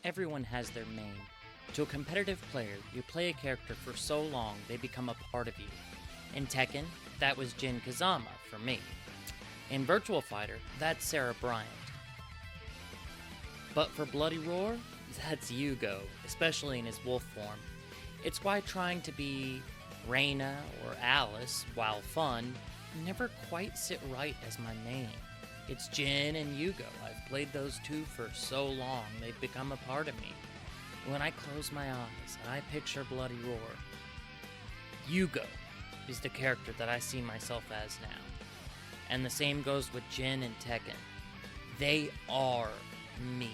Everyone has their main. To a competitive player, you play a character for so long they become a part of you. In Tekken, that was Jin Kazama for me. In Virtual Fighter, that's Sarah Bryant. But for Bloody Roar, that's Yugo, especially in his wolf form. It's why trying to be Reina or Alice, while fun, never quite sit right as my main. It's Jin and Yugo. I've played those two for so long, they've become a part of me. When I close my eyes and I picture Bloody Roar, Yugo is the character that I see myself as now. And the same goes with Jin and Tekken. They are me.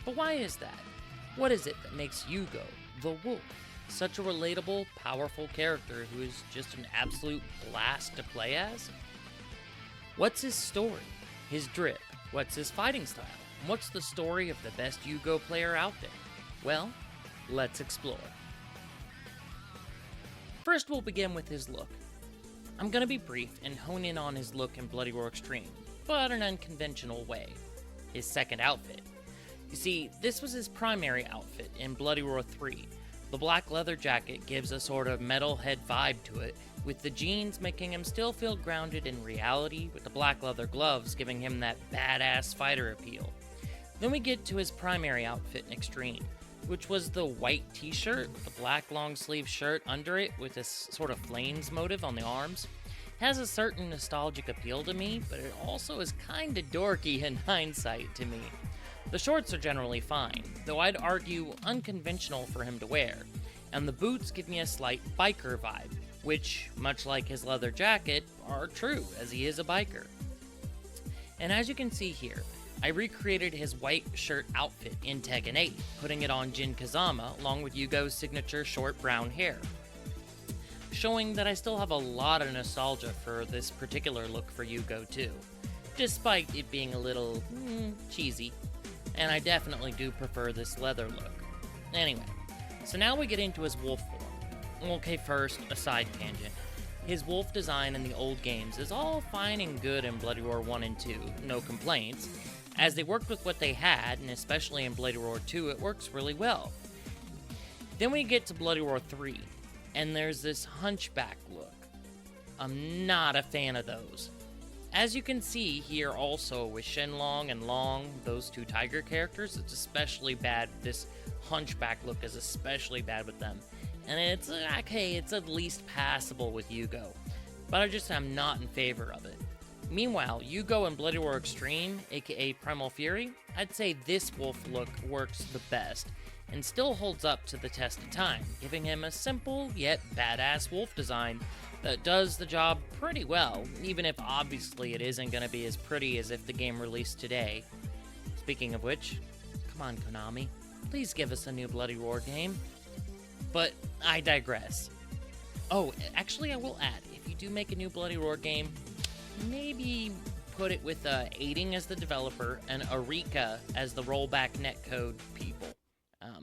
But why is that? What is it that makes Yugo, the wolf, such a relatable, powerful character who is just an absolute blast to play as? What's his story? His drip? What's his fighting style? And what's the story of the best Yugo player out there? Well, let's explore. First, we'll begin with his look. I'm gonna be brief and hone in on his look in Bloody Roar Extreme, but in an unconventional way. His second outfit. You see, this was his primary outfit in Bloody Roar 3. The black leather jacket gives a sort of metalhead vibe to it, with the jeans making him still feel grounded in reality, with the black leather gloves giving him that badass fighter appeal. Then we get to his primary outfit in Extreme, which was the white t-shirt, the black long sleeve shirt under it with this sort of flames motive on the arms. It has a certain nostalgic appeal to me, but it also is kinda dorky in hindsight to me. The shorts are generally fine, though I'd argue unconventional for him to wear, and the boots give me a slight biker vibe, which, much like his leather jacket, are true, as he is a biker. And as you can see here, I recreated his white shirt outfit in Tekken 8, putting it on Jin Kazama along with Yugo's signature short brown hair, showing that I still have a lot of nostalgia for this particular look for Yugo too, despite it being a little cheesy, and I definitely do prefer this leather look. Anyway, so now we get into his wolf form. Okay, first, a side tangent. His wolf design in the old games is all fine and good in Bloody Roar 1 and 2, no complaints, as they worked with what they had, and especially in Bloody Roar 2, it works really well. Then we get to Bloody Roar 3, and there's this hunchback look. I'm not a fan of those. As you can see here also with Shenlong and Long, those two tiger characters, it's especially bad. This hunchback look is especially bad with them. And it's okay, it's at least passable with Yugo, but I'm not in favor of it. Meanwhile, Yugo in Bloody Roar Extreme, aka Primal Fury, I'd say this wolf look works the best, and still holds up to the test of time, giving him a simple yet badass wolf design that does the job pretty well, even if obviously it isn't going to be as pretty as if the game released today. Speaking of which, come on Konami, please give us a new Bloody Roar game. But I digress. Oh, actually I will add, if you do make a new Bloody Roar game, maybe put it with Aiding as the developer and Arika as the rollback netcode people.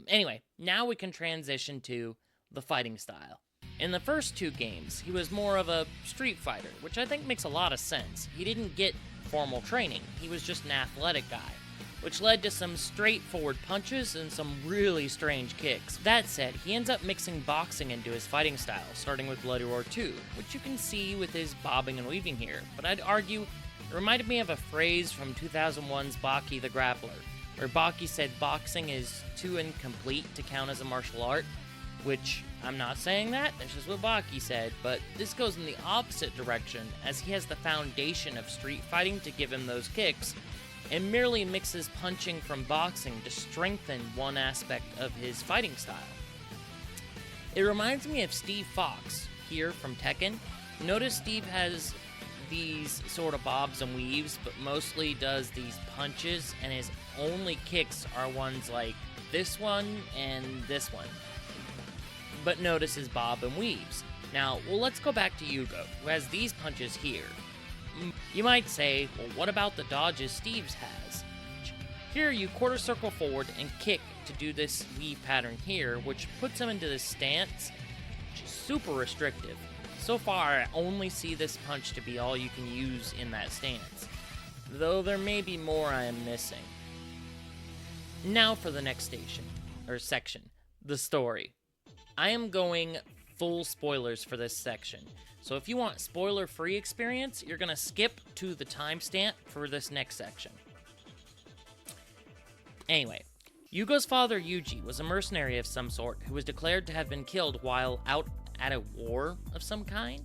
Anyway, now we can transition to the fighting style. In the first two games, he was more of a street fighter, which I think makes a lot of sense. He didn't get formal training, he was just an athletic guy, which led to some straightforward punches and some really strange kicks. That said, he ends up mixing boxing into his fighting style, starting with Bloody Roar 2, which you can see with his bobbing and weaving here, but I'd argue it reminded me of a phrase from 2001's Baki the Grappler, where Baki said boxing is too incomplete to count as a martial art, which I'm not saying that, that's just what Baki said, but this goes in the opposite direction, as he has the foundation of street fighting to give him those kicks, and merely mixes punching from boxing to strengthen one aspect of his fighting style. It reminds me of Steve Fox, here from Tekken. Notice Steve has these sort of bobs and weaves, but mostly does these punches, and his only kicks are ones like this one and this one. But notice his bob and weaves. Now, well, let's go back to Yugo, who has these punches here. You might say, well, what about the dodges Steve's has? Here, you quarter circle forward and kick to do this weave pattern here, which puts him into this stance, which is super restrictive. So far, I only see this punch to be all you can use in that stance, though there may be more I am missing. Now for the next section, the story. I am going full spoilers for this section, so if you want spoiler-free experience, you're going to skip to the timestamp for this next section. Anyway, Yugo's father, Yuji, was a mercenary of some sort who was declared to have been killed while out at a war of some kind.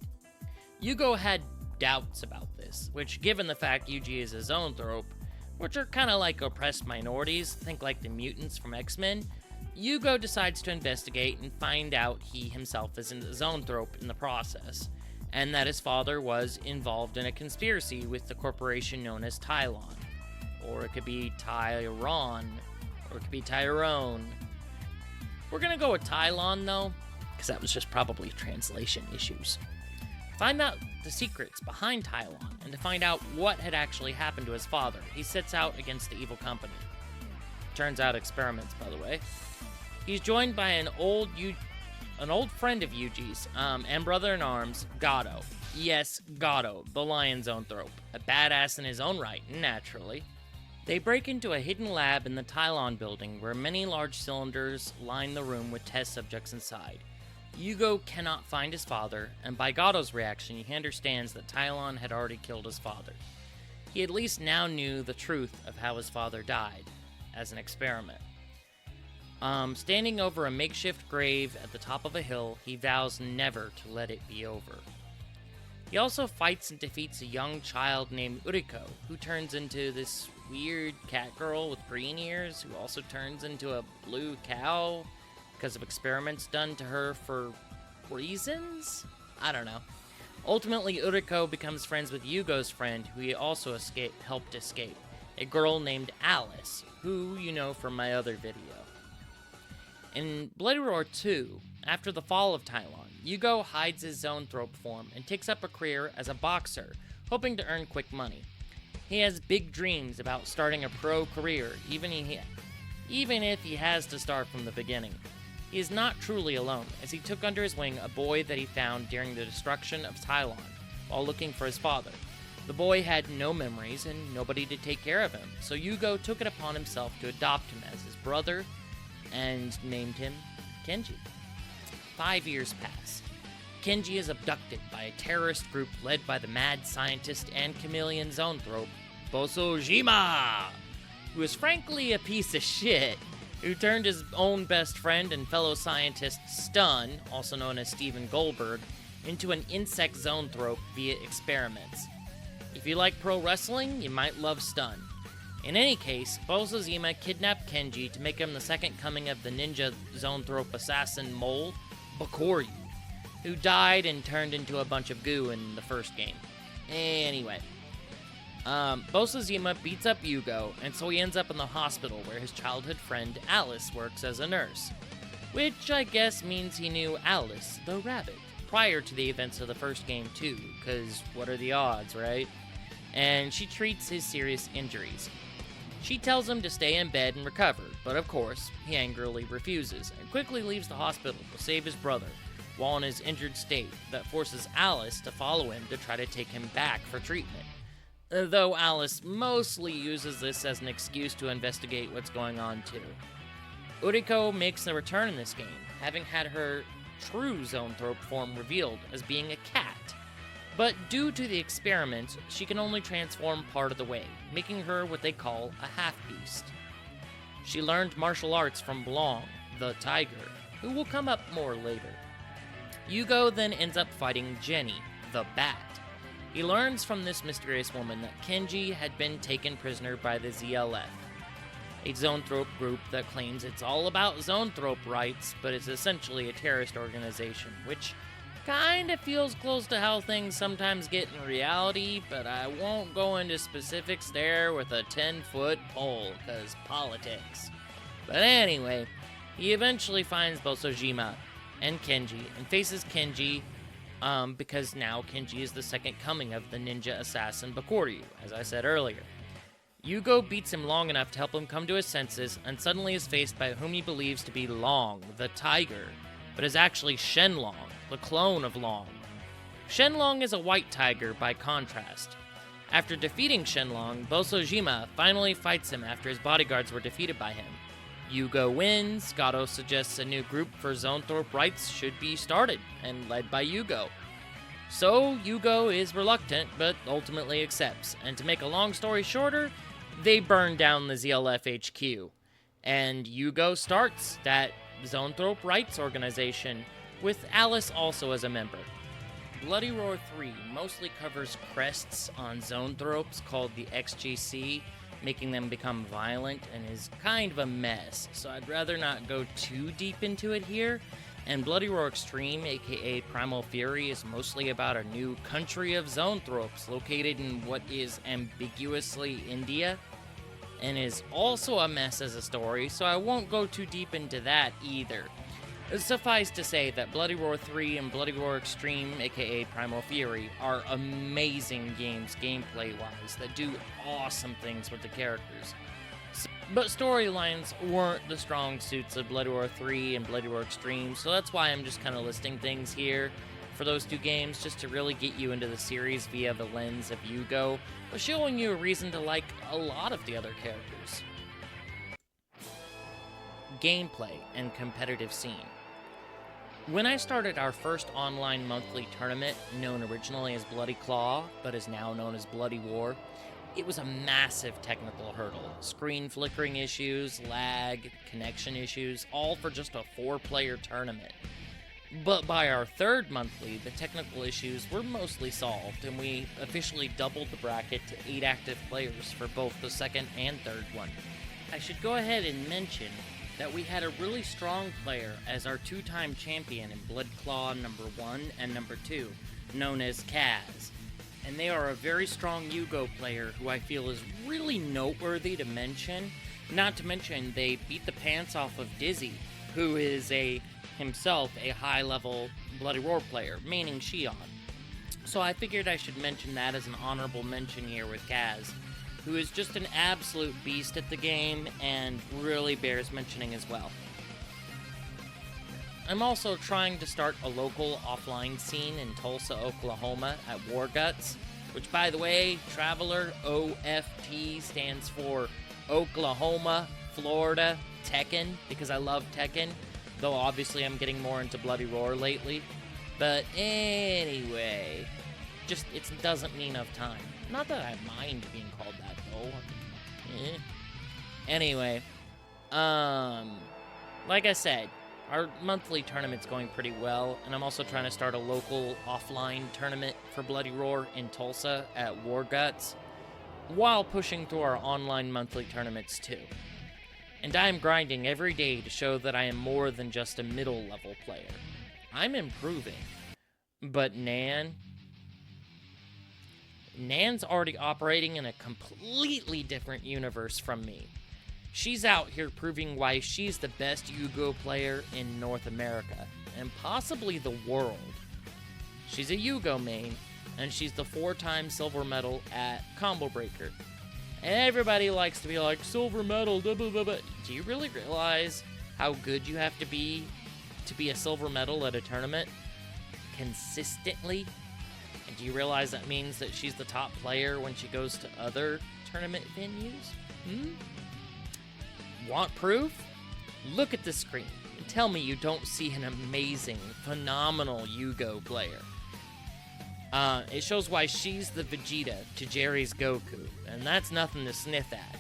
Yugo had doubts about this, which, given the fact Yuji is a zoanthrope, which are kind of like oppressed minorities, think like the mutants from X-Men, Yugo decides to investigate and find out he himself is a zoanthrope in the process, and that his father was involved in a conspiracy with the corporation known as Tylon. Or it could be Tyron, or it could be Tyrone. We're gonna go with Tylon, though, because that was just probably translation issues. To find out the secrets behind Tylon, and to find out what had actually happened to his father, he sets out against the evil company. Turns out experiments, by the way. He's joined by an old friend of Yuji's, and brother-in-arms, Gato. Yes, Gato, the lion zoanthrope. A badass in his own right, naturally. They break into a hidden lab in the Tylon building where many large cylinders line the room with test subjects inside. Yugo cannot find his father, and by Gato's reaction, he understands that Tylon had already killed his father. He at least now knew the truth of how his father died, as an experiment. Standing over a makeshift grave at the top of a hill, he vows never to let it be over. He also fights and defeats a young child named Uriko, who turns into this weird cat girl with green ears, who also turns into a blue cow because of experiments done to her for reasons? I don't know. Ultimately, Uriko becomes friends with Yugo's friend, who he also helped escape, a girl named Alice, who you know from my other video. In Bloody Roar 2, after the fall of Tylon, Yugo hides his zoanthrope form and takes up a career as a boxer, hoping to earn quick money. He has big dreams about starting a pro career, even if he has to start from the beginning. He is not truly alone, as he took under his wing a boy that he found during the destruction of Tylon, while looking for his father. The boy had no memories and nobody to take care of him, so Yugo took it upon himself to adopt him as his brother, and named him Kenji. 5 years pass. Kenji is abducted by a terrorist group led by the mad scientist and chameleon zoanthrope, Bosojima, who is frankly a piece of shit, who turned his own best friend and fellow scientist Stun, also known as Steven Goldberg, into an insect zoanthrope via experiments. If you like pro wrestling, you might love Stun. In any case, Bosojima kidnapped Kenji to make him the second coming of the ninja zoanthrope assassin mole, Bakoryu, who died and turned into a bunch of goo in the first game. Anyway, Bosojima beats up Yugo, and so he ends up in the hospital where his childhood friend Alice works as a nurse. Which I guess means he knew Alice, the rabbit, prior to the events of the first game too, because what are the odds, right? And she treats his serious injuries. She tells him to stay in bed and recover, but of course, he angrily refuses, and quickly leaves the hospital to save his brother, while in his injured state, that forces Alice to follow him to try to take him back for treatment. Though Alice mostly uses this as an excuse to investigate what's going on too. Uriko makes a return in this game, having had her true zoanthrope form revealed as being a cat. But due to the experiments, she can only transform part of the way, making her what they call a half-beast. She learned martial arts from Blanc, the tiger, who will come up more later. Yugo then ends up fighting Jenny, the bat. He learns from this mysterious woman that Kenji had been taken prisoner by the ZLF, a zoanthrope group that claims it's all about zoanthrope rights, but it's essentially a terrorist organization, which kinda feels close to how things sometimes get in reality, but I won't go into specifics there with a 10-foot pole, cause politics. But anyway, he eventually finds Bosojima and Kenji, and faces Kenji, because now Kenji is the second coming of the ninja assassin Bakoryu, as I said earlier. Yugo beats him long enough to help him come to his senses, and suddenly is faced by whom he believes to be Long, the tiger, but is actually Shenlong, the clone of Long. Shenlong is a white tiger by contrast. After defeating Shenlong, Bosojima finally fights him after his bodyguards were defeated by him, Yugo wins. Gato suggests a new group for Zonethorpe Rights should be started, and led by Yugo. So, Yugo is reluctant, but ultimately accepts. And to make a long story shorter, they burn down the ZLF HQ. And Yugo starts that Zonethorpe Rights organization, with Alice also as a member. Bloody Roar 3 mostly covers crests on Zonethropes called the XGC, making them become violent, and is kind of a mess, so I'd rather not go too deep into it here. And Bloody Roar Extreme, aka Primal Fury, is mostly about a new country of Zonethropes located in what is ambiguously India, and is also a mess as a story, so I won't go too deep into that either. Suffice to say that Bloody Roar 3 and Bloody Roar Extreme, aka Primal Fury, are amazing games gameplay-wise that do awesome things with the characters. But storylines weren't the strong suits of Bloody Roar 3 and Bloody Roar Extreme, so that's why I'm just kind of listing things here for those two games, just to really get you into the series via the lens of Yugo, but showing you a reason to like a lot of the other characters. Gameplay and competitive scene. When I started our first online monthly tournament, known originally as Bloody Claw, but is now known as Bloody War, it was a massive technical hurdle. Screen flickering issues, lag, connection issues, all for just a 4-player tournament. But by our third monthly, the technical issues were mostly solved, and we officially doubled the bracket to 8 active players for both the second and third one. I should go ahead and mention that we had a really strong player as our 2-time champion in Blood Claw number 1 and number 2, known as Kaz. And they are a very strong Yugo player who I feel is really noteworthy to mention. Not to mention, they beat the pants off of Dizzy, who is himself a high-level Bloody Roar player, meaning Shion. So I figured I should mention that as an honorable mention here with Kaz, who is just an absolute beast at the game and really bears mentioning as well. I'm also trying to start a local offline scene in Tulsa, Oklahoma at War Guts, which, by the way, TravelerOFT stands for Oklahoma, Florida, Tekken, because I love Tekken, though obviously I'm getting more into Bloody Roar lately. But anyway, just it doesn't mean enough time. Not that I mind being called that, though. Anyway, like I said, our monthly tournament's going pretty well, and I'm also trying to start a local offline tournament for Bloody Roar in Tulsa at War Guts, while pushing through our online monthly tournaments too. And I am grinding every day to show that I am more than just a middle-level player. I'm improving. But Nan's already operating in a completely different universe from me. She's out here proving why she's the best Yugo player in North America, and possibly the world. She's a Yugo main, and she's the 4-time silver medal at Combo Breaker. And everybody likes to be like, silver medal, blah, blah, blah, blah. Do you really realize how good you have to be a silver medal at a tournament? Consistently? And do you realize that means that she's the top player when she goes to other tournament venues? Want proof? Look at the screen and tell me you don't see an amazing, phenomenal Yugo player. It shows why she's the Vegeta to Jerry's Goku, and that's nothing to sniff at.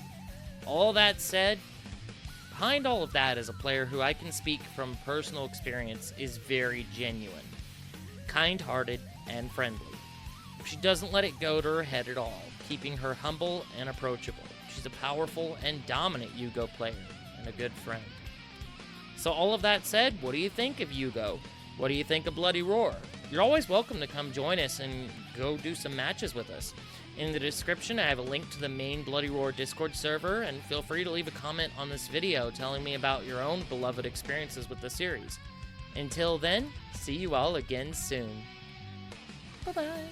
All that said, behind all of that is a player who I can speak from personal experience is very genuine, kind-hearted, and friendly. She doesn't let it go to her head at all, keeping her humble and approachable. She's a powerful and dominant Yugo player, and a good friend. So all of that said, what do you think of Yugo? What do you think of Bloody Roar? You're always welcome to come join us and go do some matches with us. In the description, I have a link to the main Bloody Roar Discord server, and feel free to leave a comment on this video telling me about your own beloved experiences with the series. Until then, see you all again soon. Bye-bye.